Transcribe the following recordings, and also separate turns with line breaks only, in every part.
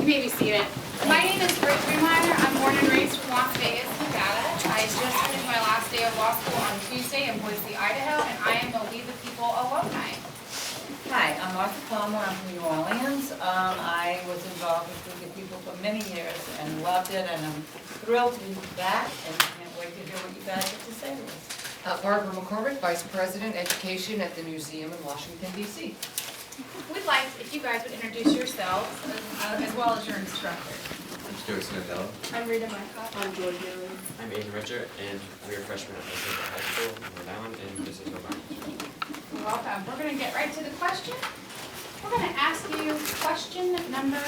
You may be seated. My name is Britt Greenmeyer. I'm born and raised in Las Vegas, Nevada. I just finished my last day of law school on Tuesday in Boise, Idaho, and I am a We the People alumni.
Hi, I'm Martha Palmer. I'm from New Orleans. I was involved with We the People for many years and loved it, and I'm thrilled to be back and can't wait to hear what you guys have to say to us.
Barbara McCormick, Vice President, Education at the Museum in Washington, D.C.
We'd like if you guys would introduce yourselves as well as your instructor.
I'm Stuart Snowdell.
I'm Rita Mycott. I'm Georgia.
I'm Aiden Richard, and we are freshmen at Lake High School in Rhode Island, and this is O'Brien.
Welcome. We're going to get right to the question. We're going to ask you question number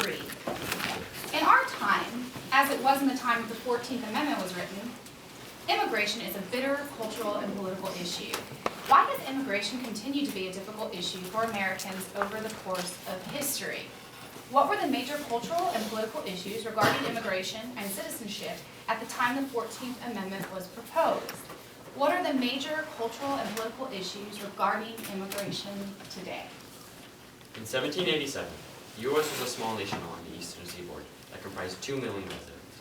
3. In our time, as it was in the time of the 14th Amendment was written, immigration is a bitter cultural and political issue. Why does immigration continue to be a difficult issue for Americans over the course of history? What were the major cultural and political issues regarding immigration and citizenship at the time the 14th Amendment was proposed? What are the major cultural and political issues regarding immigration today?
In 1787, the U.S. was a small nation along the eastern seaboard that comprised 2 million residents.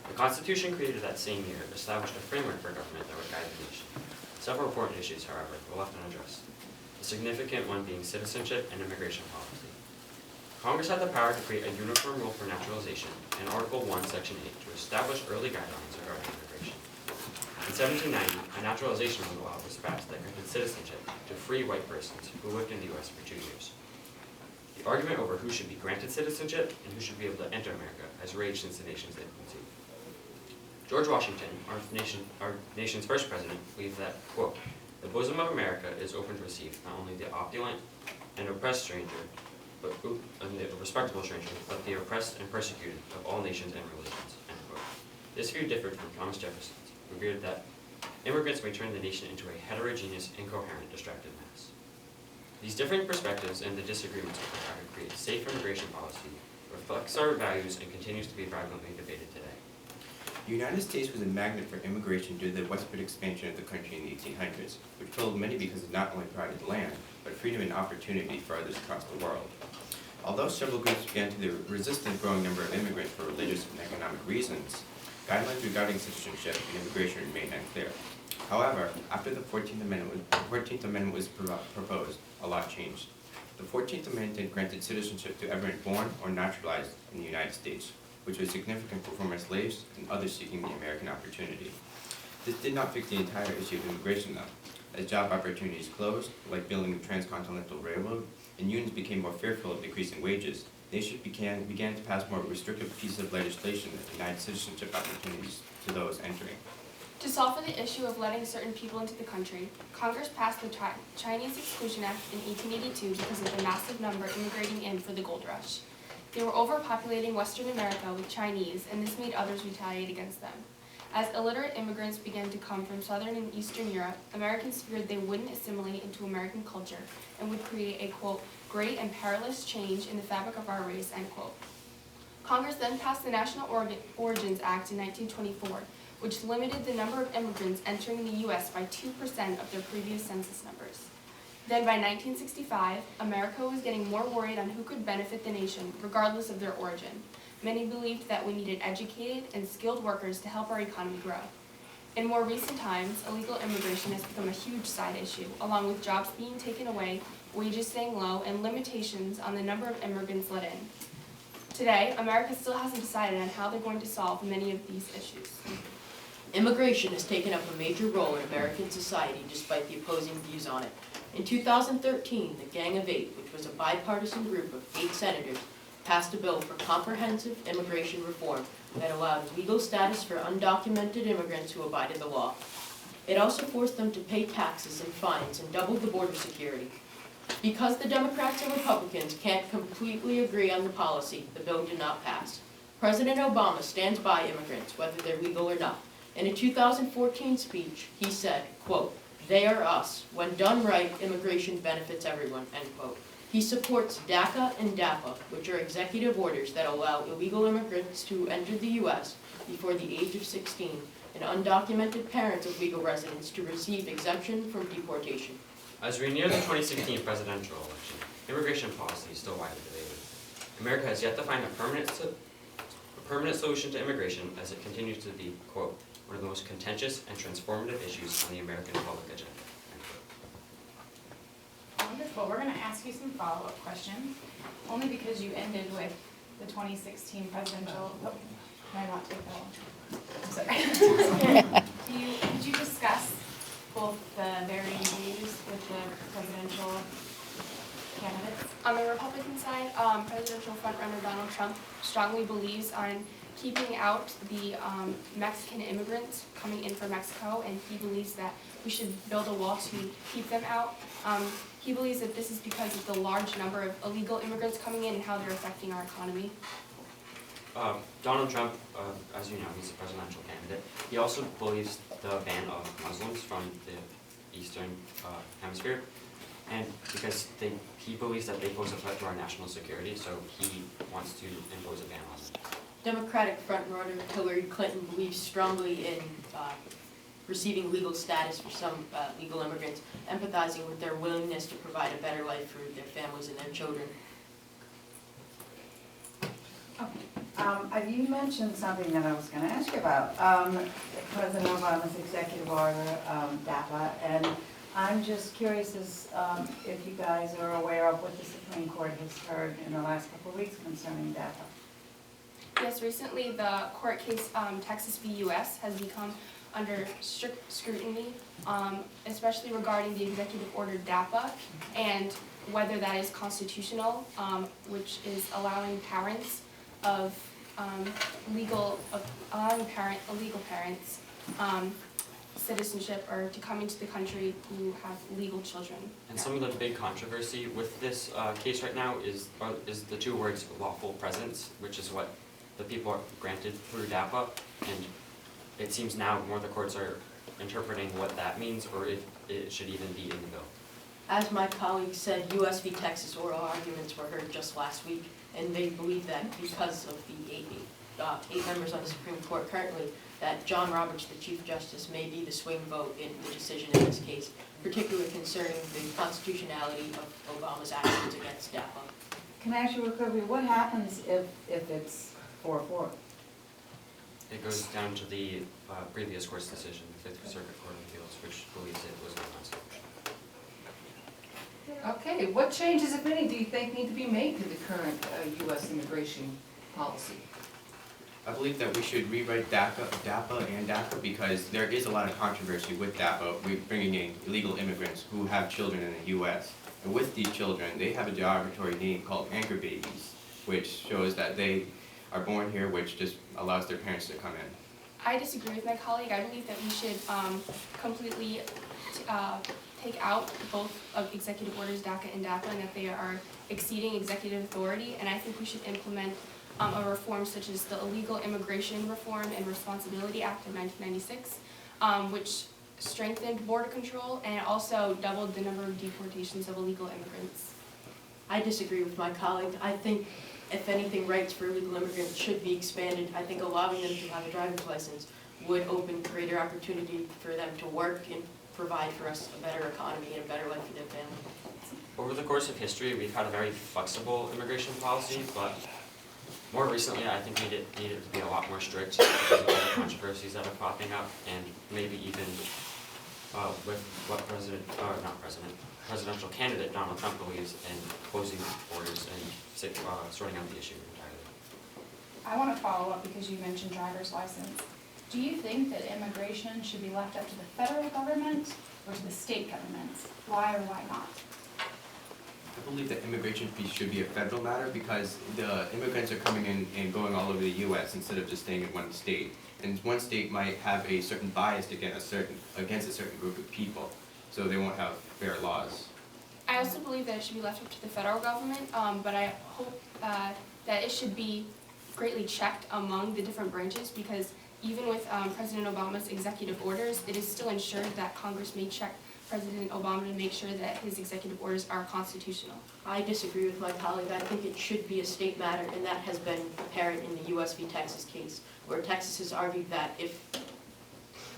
The Constitution created that same year established a framework for government that would guide the nation. Several important issues, however, were left unaddressed, the significant one being citizenship and immigration policy. Congress had the power to create a uniform rule for naturalization in Article 1, Section 8 to establish early guidelines regarding immigration. In 1790, a naturalization law was passed that granted citizenship to free white persons who lived in the U.S. for 2 years. The argument over who should be granted citizenship and who should be able to enter America has raged since the nation's infancy. George Washington, our nation's first president, believed that, quote, the bosom of America is open to receive not only the opulent and oppressed stranger, and the respectable stranger, but the oppressed and persecuted of all nations and religions, end quote. This view differed from Thomas Jefferson's, who feared that immigrants may turn the nation into a heterogeneous, incoherent, distracted mass. These different perspectives and the disagreements over how to create safe immigration policy reflects our values and continues to be violently debated today.
The United States was a magnet for immigration due to the westward expansion of the country in the 1800s, which filled many because it not only provided land, but freedom and opportunity for others across the world. Although several groups began to resist the growing number of immigrants for religious and economic reasons, guidelines regarding citizenship and immigration remained unclear. However, after the 14th Amendment was proposed, a lot changed. The 14th Amendment granted citizenship to everyone born or naturalized in the United States, which was significant for former slaves and others seeking the American opportunity. This did not fix the entire issue of immigration, though. As job opportunities closed, like building the Transcontinental Railroad, and unions became more fearful of decreasing wages, nations began to pass more restrictive pieces of legislation that denied citizenship opportunities to those entering.
To solve for the issue of letting certain people into the country, Congress passed the Chinese Exclusion Act in 1882 because of the massive number immigrating in for the gold rush. They were overpopulating Western America with Chinese, and this made others retaliate against them. As illiterate immigrants began to come from Southern and Eastern Europe, Americans feared they wouldn't assimilate into American culture and would create a, quote, great and perilous change in the fabric of our race, end quote. Congress then passed the National Origins Act in 1924, which limited the number of immigrants entering the U.S. by 2% of their previous census numbers. Then by 1965, America was getting more worried on who could benefit the nation, regardless of their origin. Many believed that we needed educated and skilled workers to help our economy grow. In more recent times, illegal immigration has become a huge side issue, along with jobs being taken away, wages staying low, and limitations on the number of immigrants let in. Today, America still hasn't decided on how they're going to solve many of these issues.
Immigration has taken up a major role in American society despite the opposing views on it. In 2013, the Gang of Eight, which was a bipartisan group of 8 senators, passed a bill for comprehensive immigration reform that allowed legal status for undocumented immigrants who abided the law. It also forced them to pay taxes and fines and doubled the border security. Because the Democrats and Republicans can't completely agree on the policy, the bill did not pass. President Obama stands by immigrants, whether they're legal or not. In a 2014 speech, he said, quote, "They are us. When done right, immigration benefits everyone," end quote. He supports DACA and DAPA, which are executive orders that allow illegal immigrants to enter the U.S. before the age of 16 and undocumented parents of legal residents to receive exemption from deportation.
As we near the 2016 presidential election, immigration policy is still widely debated. America has yet to find a permanent solution to immigration as it continues to be, quote, one of the most contentious and transformative issues on the American public agenda. End quote.
Wonderful, we're gonna ask you some follow-up questions, only because you ended with the 2016 presidential, oh, can I not take that one? I'm sorry. Did you discuss both the varying views with the presidential candidates?
On the Republican side, presidential frontrunner Donald Trump strongly believes on keeping out the Mexican immigrants coming in from Mexico, and he believes that we should build a wall to keep them out. He believes that this is because of the large number of illegal immigrants coming in and how they're affecting our economy.
Donald Trump, as you know, he's a presidential candidate. He also believes the ban of Muslims from the Eastern Hemisphere, and because he believes that they pose a threat to our national security, so he wants to impose a ban on them.
Democratic frontrunner Hillary Clinton believes strongly in receiving legal status for some legal immigrants, empathizing with their willingness to provide a better life for their families and their children.
You mentioned something that I was going to ask you about. President Obama's executive order, DAPA, and I'm just curious as if you guys are aware of what the Supreme Court has heard in the last couple of weeks concerning DAPA.
Yes, recently the court case Texas v. U.S. has become under strict scrutiny, especially regarding the executive order DAPA and whether that is constitutional, which is allowing parents of illegal parents citizenship or to come into the country who have legal children.
And some of the big controversy with this case right now is the two words lawful presence, which is what the people are granted through DAPA, and it seems now more the courts are interpreting what that means, or if it should even be in the bill.
As my colleague said, U.S. v. Texas oral arguments were heard just last week, and they believe that because of the eight members on the Supreme Court currently, that John Roberts, the Chief Justice, may be the swing vote in the decision in this case, particularly concerning the constitutionality of Obama's actions against DAPA.
Can I ask you real quickly, what happens if it's 4-4?
It goes down to the previous court's decision, the Fifth Circuit Court of Appeals, which believes it was unconstitutional.
Okay, what changes, if any, do you think need to be made to the current U.S. immigration policy?
I believe that we should rewrite DAPA and DACA because there is a lot of controversy with DAPA. We're bringing in illegal immigrants who have children in the U.S. And with these children, they have a derogatory name called anchor babies, which shows that they are born here, which just allows their parents to come in.
I disagree with my colleague. I believe that we should completely take out both of executive orders DACA and DAPA, and that they are exceeding executive authority, and I think we should implement a reform such as the Illegal Immigration Reform and Responsibility Act of 1996, which strengthened border control and also doubled the number of deportations of illegal immigrants.
I disagree with my colleague. I think, if anything, rights for illegal immigrants should be expanded. I think allowing them to have a driver's license would open greater opportunity for them to work and provide for us a better economy and a better life for their family.
Over the course of history, we've had a very flexible immigration policy, but more recently, I think we needed to be a lot more strict because of all the controversies that are popping up, and maybe even with what presidential candidate Donald Trump believes in closing borders and sorting out the issue entirely.
I want to follow up because you mentioned driver's license. Do you think that immigration should be left up to the federal government or to the state governments? Why or why not?
I believe that immigration should be a federal matter because the immigrants are coming in and going all over the U.S. instead of just staying in one state. And one state might have a certain bias against a certain group of people, so they won't have fair laws.
I also believe that it should be left up to the federal government, but I hope that it should be greatly checked among the different branches, because even with President Obama's executive orders, it is still ensured that Congress may check President Obama to make sure that his executive orders are constitutional.
I disagree with my colleague. I think it should be a state matter, and that has been apparent in the U.S. v. Texas case, where Texas has argued that if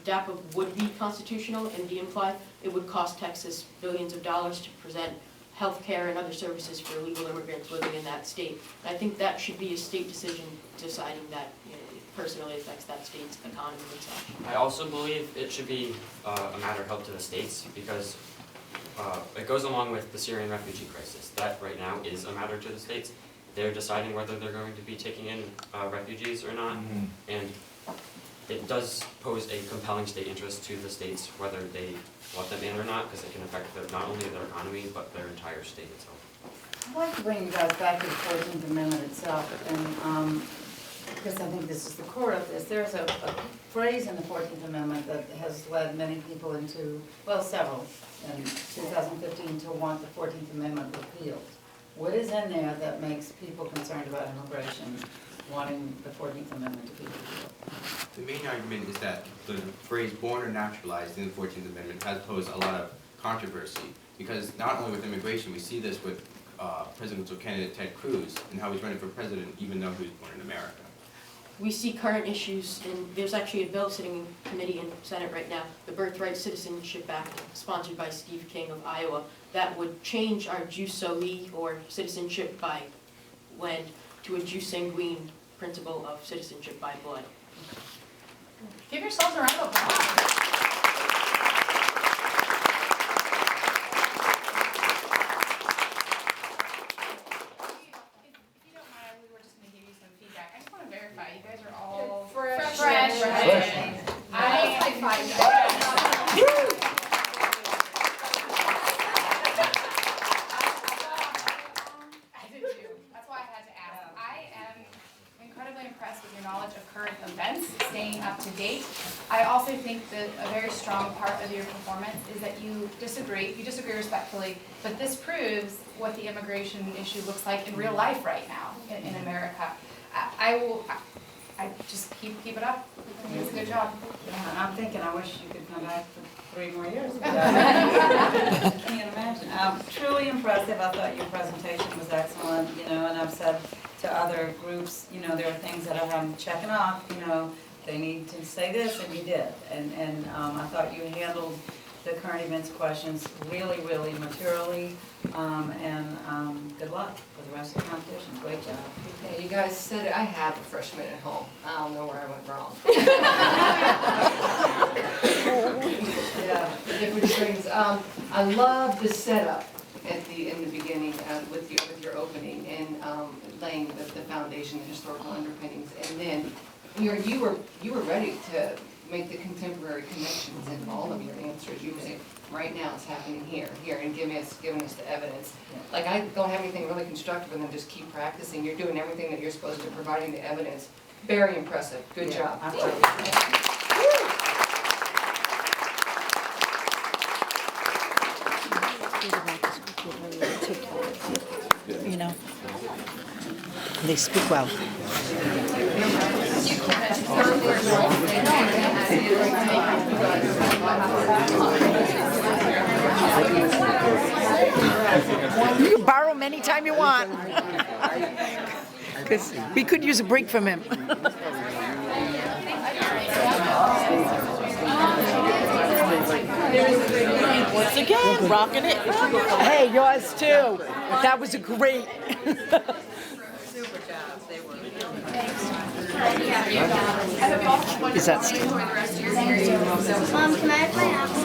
DAPA would be constitutional and be implied, it would cost Texas billions of dollars to present healthcare and other services for illegal immigrants living in that state. I think that should be a state decision deciding that, you know, it personally affects that state's economy and such.
I also believe it should be a matter held to the states because it goes along with the Syrian refugee crisis. That right now is a matter to the states. They're deciding whether they're going to be taking in refugees or not. And it does pose a compelling state interest to the states whether they let them in or not, because it can affect not only their economy, but their entire state itself.
I'd like to bring you guys back to the 14th Amendment itself, and because I think this is the core of this. There's a phrase in the 14th Amendment that has led many people into, well, several, in 2015 to want the 14th Amendment repealed. What is in there that makes people concerned about immigration wanting the 14th Amendment to be repealed?
The main argument is that the phrase born or naturalized in the 14th Amendment has posed a lot of controversy because not only with immigration, we see this with presidential candidate Ted Cruz and how he's running for president even though he was born in America.
We see current issues, and there's actually a bill sitting in committee in Senate right now, the Birthright Citizenship Act, sponsored by Steve King of Iowa, that would change our jus soli, or citizenship by land, to a jus sanguine principle of citizenship by blood.
Give yourselves a round of applause. If you don't mind, we were just gonna give you some feedback. I just wanna verify, you guys are all fresh. I did too. That's why I had to ask. I am incredibly impressed with your knowledge of current events, staying up to date. I also think that a very strong part of your performance is that you disagree respectfully, but this proves what the immigration issue looks like in real life right now in America. I just keep it up. I think it's a good job.
Yeah, and I'm thinking, I wish you could come back for 3 more years. I can't imagine. Truly impressive. I thought your presentation was excellent, you know, and I've said to other groups, you know, there are things that I'm checking off, you know, they need to say this, and you did. And I thought you handled the current events questions really, really maturely, and good luck for the rest of the competition. Great job.
Okay, you guys said I have a freshman at home. I don't know where I went wrong. Yeah, different strings. I love the setup in the beginning with your opening and laying the foundation, the historical underpinnings, and then you were ready to make the contemporary connections in all of your answers. You say, right now it's happening here, and giving us the evidence. Like, I don't have anything really constructive, and then just keep practicing. You're doing everything that you're supposed to, providing the evidence. Very impressive. Good job.
I'm proud.
You know, they speak well. You can borrow him anytime you want. Because we could use a break from him.
Once again, rocking it.
Hey, yours too. That was a great. Is that
Mom, can I have my apple?